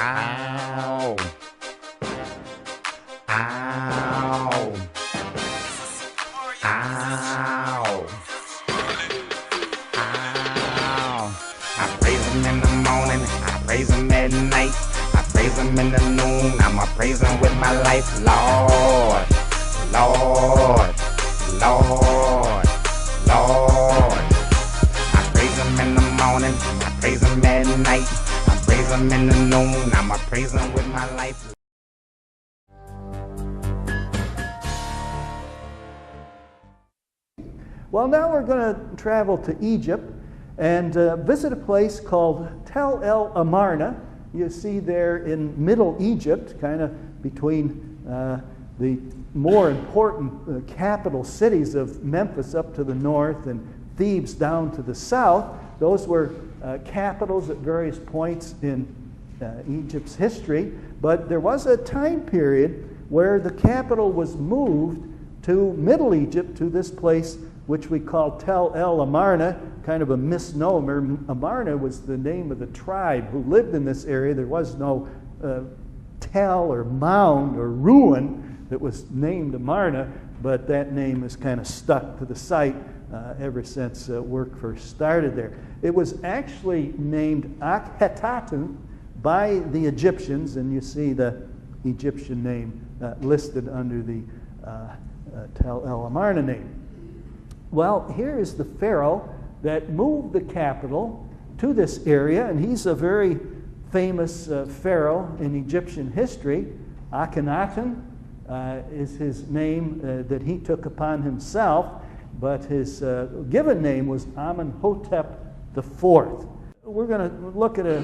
Ow. Ow. Ow. Ow. I praise him in the morning, I praise him at night, I praise him in the noon, I'ma praise him with my life. Lord, Lord, Lord, Lord. I praise him in the morning, I praise him at night, I praise him in the noon, I'ma praise him with my life. Well, now we're going to travel to Egypt and visit a place called Tel-Amarna. You see there in Middle Egypt, kind of between the more important capital cities of Memphis up to the north and Thebes down to the south. Those were capitals at various points in Egypt's history, but there was a time period where the capital was moved to Middle Egypt, to this place which we call Tel-Amarna, kind of a misnomer. Amarna was the name of the tribe who lived in this area. There was no tell or mound or ruin that was named Amarna, but that name has kind of stuck to the site ever since work first started there. It was actually named Amenhotep by the Egyptians, and you see the Egyptian name listed under the Tel-Amarna name. Well, here is the pharaoh that moved the capital to this area, and he's a very famous pharaoh in Egyptian history. Akhenaten is his name that he took upon himself, but his given name was Amenhotep IV. We're going to look at a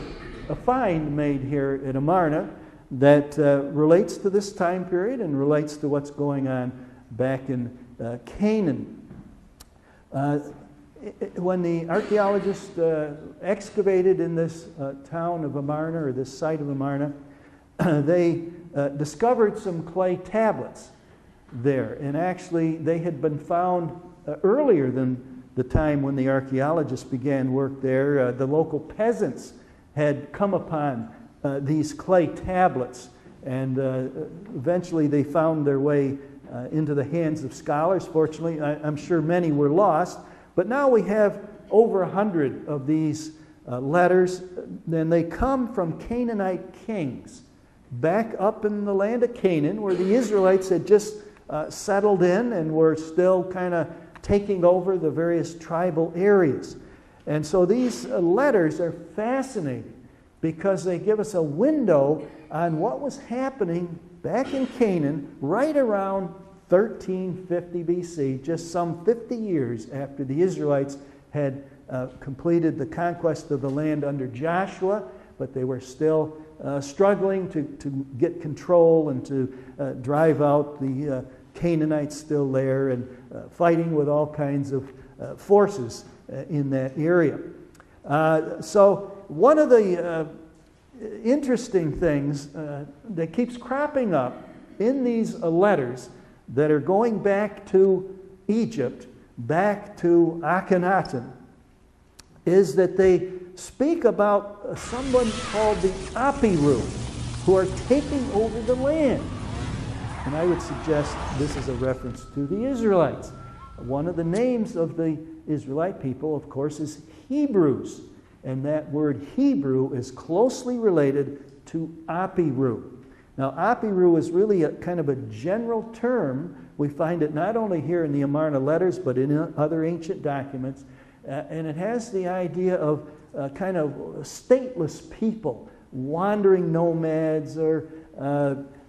find made here at Amarna that relates to this time period and relates to what's going on back in Canaan. When the archaeologists excavated in this town of Amarna, or this site of Amarna, they discovered some clay tablets there. And actually, they had been found earlier than the time when the archaeologists began work there. The local peasants had come upon these clay tablets, and eventually they found their way into the hands of scholars. Fortunately, I'm sure many were lost, but now we have over 100 of these letters, and they come from Canaanite kings back up in the land of Canaan, where the Israelites had just settled in and were still kind of taking over the various tribal areas. And so these letters are fascinating because they give us a window on what was happening back in Canaan right around 1350 BC, just some 50 years after the Israelites had completed the conquest of the land under Joshua, but they were still struggling to get control and to drive out the Canaanites still there, and fighting with all kinds of forces in that area. So one of the interesting things that keeps cropping up in these letters that are going back to Egypt, back to Akhenaten, is that they speak about someone called the Habiru, who are taking over the land. And I would suggest this is a reference to the Israelites. One of the names of the Israelite people, of course, is Hebrews. And that word Hebrew is closely related to Habiru. Now, Habiru is really a kind of a general term. We find it not only here in the Amarna letters, but in other ancient documents. And it has the idea of kind of stateless people, wandering nomads or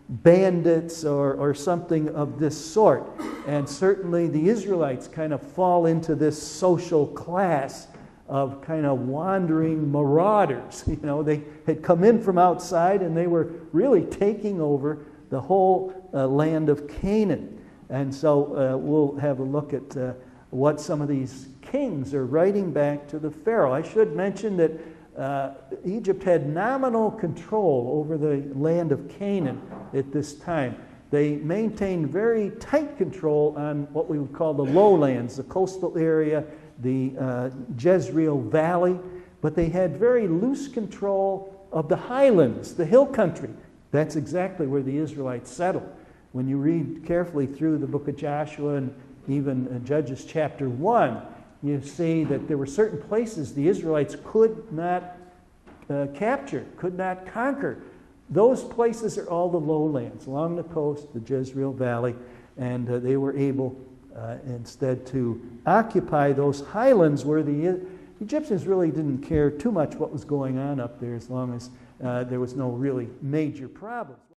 bandits or something of this sort. And certainly the Israelites kind of fall into this social class of kind of wandering marauders. You know, they had come in from outside and they were really taking over the whole land of Canaan. And so we'll have a look at what some of these kings are writing back to the pharaoh. I should mention that Egypt had nominal control over the land of Canaan at this time. They maintained very tight control on what we would call the lowlands, the coastal area, the Jezreel Valley, but they had very loose control of the highlands, the hill country. That's exactly where the Israelites settled. When you read carefully through the book of Joshua and even Judges chapter 1, you see that there were certain places the Israelites could not capture, could not conquer. Those places are all the lowlands along the coast, the Jezreel Valley, and they were able instead to occupy those highlands where the Egyptians really didn't care too much what was going on up there as long as there was no really major problems.